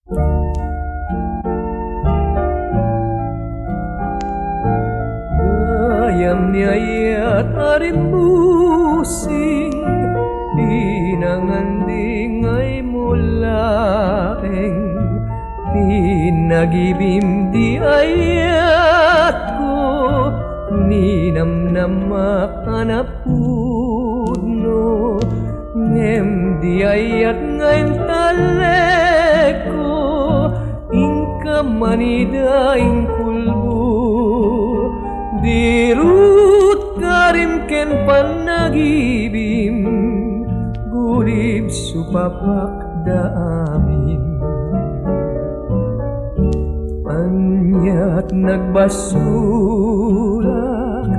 Gayam niya'y arimbusin, pinangandingay mulaeng, pinagibim di ayat ko, ninamnamak anapudno, ngem di ayat ngayon taleko, ingka manida ingkulbo, dirut karim ken panagibim, gurib supapak da amin. Anyat nagbasulak,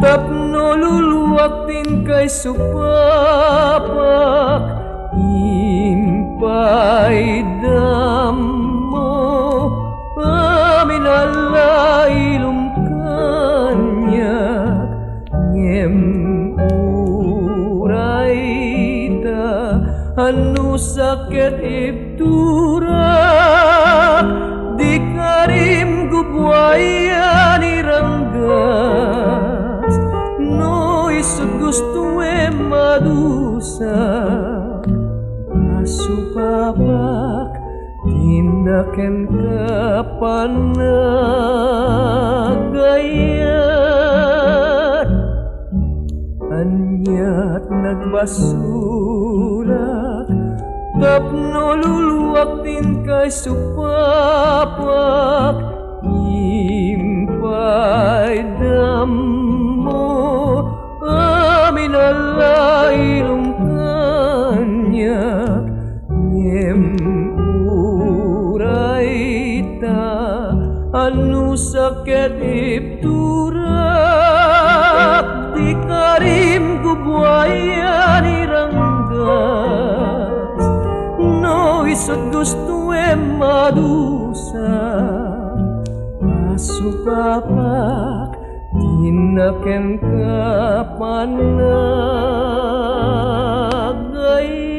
tapno luluwak din kay supapak, impay damo, amin ala ilum kanyak, ngem uray ta, anu sakit ibturak, di karim gubuaya ni ranggas, no isut gusto madusa, asupabak tinaken kapanagayat. Anyat nagbasulak, tapno luluwak din kay supapak, impay damo, amin ala ilum kanyak, ngem uray ta, anu sakit ibturak, di karim gubuaya ni ranggas, no isut gusto madusa, pasupapak tinaken kapanagayat.